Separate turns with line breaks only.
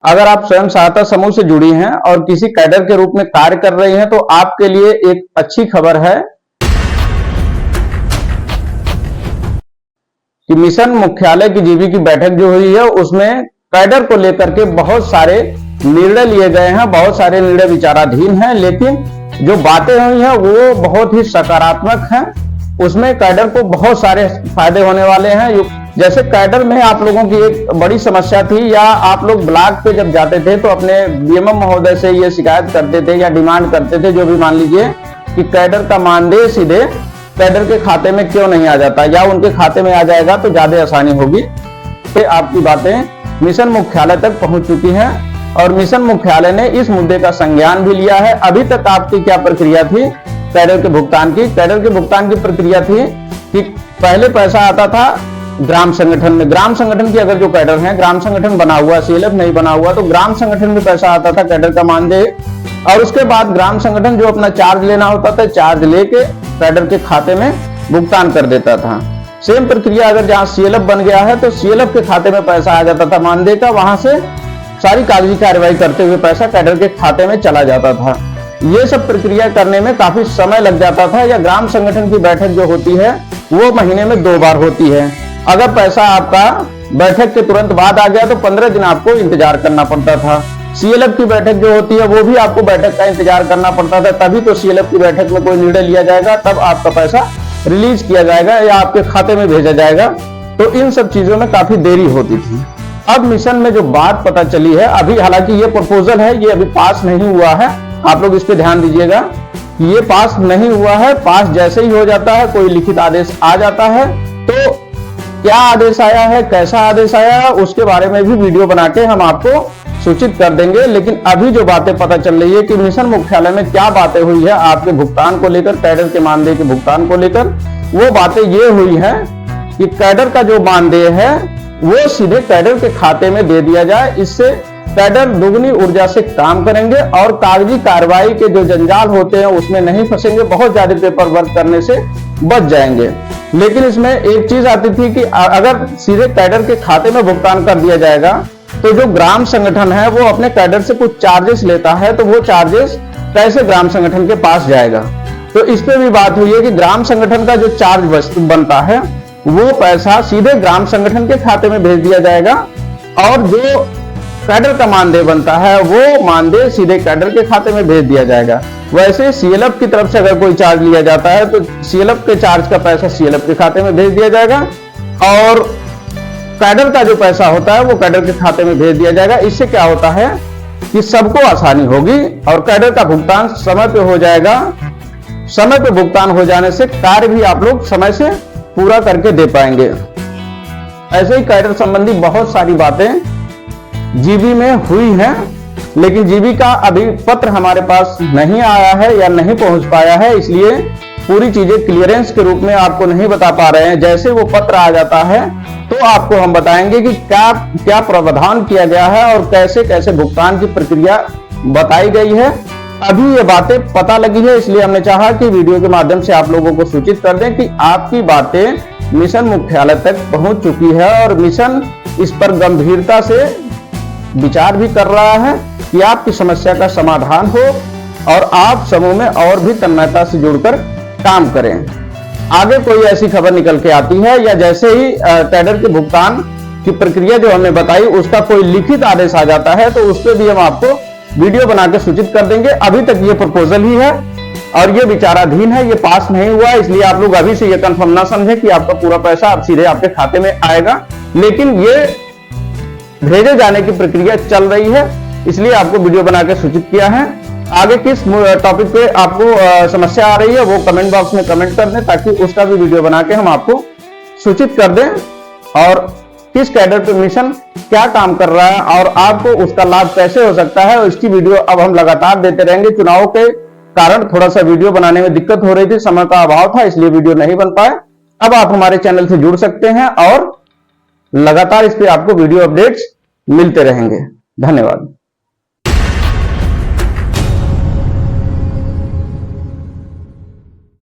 अगर आप स्वयं सहायता समूह से जुड़ी हैं और किसी कैडर के रूप में कार्य कर रही हैं तो आपके लिए एक अच्छी खबर है कि मिशन मुख्यालय की जीबी की बैठक जो हुई है उसमें कैडर को लेकर के बहुत सारे निर्णय लिए गए हैं, बहुत सारे निर्णय विचाराधीन हैं, लेकिन जो बातें हुई हैं वो बहुत ही सकारात्मक हैं। उसमें कैडर को बहुत सारे फायदे होने वाले हैं। जैसे कैडर में आप लोगों की एक बड़ी समस्या थी, या आप लोग ब्लॉक पे जब जाते थे तो अपने बीएमएम महोदय से ये शिकायत करते थे या डिमांड करते थे, जो भी मान लीजिए, कि कैडर का मानदेय सीधे कैडर के खाते में क्यों नहीं आ जाता, या उनके खाते में आ जाएगा तो ज्यादा आसानी होगी। तो आपकी बातें मिशन मुख्यालय तक पहुंच चुकी हैं और मिशन मुख्यालय ने इस मुद्दे का संज्ञान भी लिया है। अभी तक आपकी क्या प्रक्रिया थी कैडर के भुगतान की? कैडर के भुगतान की प्रक्रिया थी कि पहले पैसा आता था ग्राम संगठन में। ग्राम संगठन की अगर जो कैडर है, ग्राम संगठन बना हुआ, सीएलएफ नहीं बना हुआ, तो ग्राम संगठन में पैसा आता था कैडर का मानदेय, और उसके बाद ग्राम संगठन जो अपना चार्ज लेना होता था, चार्ज लेके कैडर के खाते में भुगतान कर देता था। सेम प्रक्रिया अगर जहां सीएलएफ बन गया है तो सीएलएफ के खाते में पैसा आ जाता था मानदेय का, वहां से सारी कागजी कार्रवाई करते हुए पैसा कैडर के खाते में चला जाता था। ये सब प्रक्रिया करने में काफी समय लग जाता था। या ग्राम संगठन की बैठक जो होती है वो महीने में 2 बार होती है। अगर पैसा आपका बैठक के तुरंत बाद आ गया तो 15 दिन आपको इंतजार करना पड़ता था। सीएलएफ की बैठक जो होती है वो भी आपको बैठक का इंतजार करना पड़ता था, तभी तो सीएलएफ की बैठक में कोई निर्णय लिया जाएगा, तब आपका पैसा रिलीज किया जाएगा या आपके खाते में भेजा जाएगा। तो इन सब चीजों में काफी देरी होती थी। अब मिशन में जो बात पता चली है, अभी हालांकि ये प्रपोजल है, ये अभी पास नहीं हुआ है, आप लोग इस पे ध्यान दीजिएगा, ये पास नहीं हुआ है। पास जैसे ही हो जाता है, कोई लिखित आदेश आ जाता है, तो क्या आदेश आया है, कैसा आदेश आया है, उसके बारे में भी वीडियो बना के हम आपको सूचित कर देंगे। लेकिन अभी जो बातें पता चल रही है कि मिशन मुख्यालय में क्या बातें हुई है आपके भुगतान को लेकर, कैडर के मानदेय के भुगतान को लेकर, वो बातें ये हुई है कि कैडर का जो मानदेय है वो सीधे कैडर के खाते में दे दिया जाए। इससे कैडर दुगनी ऊर्जा से काम करेंगे और कागजी कार्रवाई के जो जंजाल होते हैं उसमें नहीं फंसेंगे, बहुत ज्यादा पेपर वर्क करने से बच जाएंगे। लेकिन इसमें एक चीज आती थी कि अगर सीधे कैडर के खाते में भुगतान कर दिया जाएगा तो जो ग्राम संगठन है वो अपने कैडर से कुछ चार्जेस लेता है, तो वो चार्जेस कैसे ग्राम संगठन के पास जाएगा। तो इस पे भी बात हुई है कि ग्राम संगठन का जो चार्ज बनता है वो पैसा सीधे ग्राम संगठन के खाते में भेज दिया जाएगा, और जो कैडर का मानदेय बनता है वो मानदेय सीधे कैडर के खाते में भेज दिया जाएगा। वैसे सीएलएफ की तरफ से अगर कोई चार्ज लिया जाता है तो सीएलएफ के चार्ज का पैसा सीएलएफ के खाते में भेज दिया जाएगा, और कैडर का जो पैसा होता है वो कैडर के खाते में भेज दिया जाएगा। इससे क्या होता है कि सबको आसानी होगी और कैडर का भुगतान समय पे हो जाएगा। समय पे भुगतान हो जाने से कार्य भी आप लोग समय से पूरा करके दे पाएंगे। ऐसे ही कैडर संबंधी बहुत सारी बातें जीबी में हुई हैं, लेकिन जीबी का अभी पत्र हमारे पास नहीं आया है या नहीं पहुंच पाया है, इसलिए पूरी चीजें क्लियरेंस के रूप में आपको नहीं बता पा रहे हैं। जैसे वो पत्र आ जाता है तो आपको हम बताएंगे कि क्या क्या प्रावधान किया गया है और कैसे कैसे भुगतान की प्रक्रिया बताई गई है। अभी ये बातें पता लगी है, इसलिए हमने चाहा कि वीडियो के माध्यम से आप लोगों को सूचित कर दें कि आपकी बातें मिशन मुख्यालय तक पहुंच चुकी है और मिशन इस पर गंभीरता से विचार भी कर रहा है कि आपकी समस्या का समाधान हो और आप समूह में और भी तन्मयता से जुड़कर काम करें। आगे कोई ऐसी खबर निकल के आती है या जैसे ही कैडर के भुगतान की प्रक्रिया जो हमने बताई उसका कोई लिखित आदेश आ जाता है तो उस पर भी हम आपको वीडियो बना के सूचित कर देंगे। अभी तक ये प्रपोजल ही है और ये विचाराधीन है, ये पास नहीं हुआ, इसलिए आप लोग अभी से ये कंफर्म ना समझे कि आपका पूरा पैसा अब सीधे आपके खाते में आएगा। लेकिन ये भेजे जाने की प्रक्रिया चल रही है, इसलिए आपको वीडियो बना के सूचित किया है। आगे किस टॉपिक पे आपको समस्या आ रही है वो कमेंट बॉक्स में कमेंट कर दें, ताकि उसका भी वीडियो बना के हम आपको सूचित कर दें, और किस कैडर पे मिशन क्या काम कर रहा है और आपको उसका लाभ कैसे हो सकता है, इसकी वीडियो अब हम लगातार देते रहेंगे। चुनाव के कारण थोड़ा सा वीडियो बनाने में दिक्कत हो रही थी, समय का अभाव था, इसलिए वीडियो नहीं बन पाए। अब आप हमारे चैनल से जुड़ सकते हैं और लगातार इस पे आपको वीडियो अपडेट्स मिलते रहेंगे। धन्यवाद।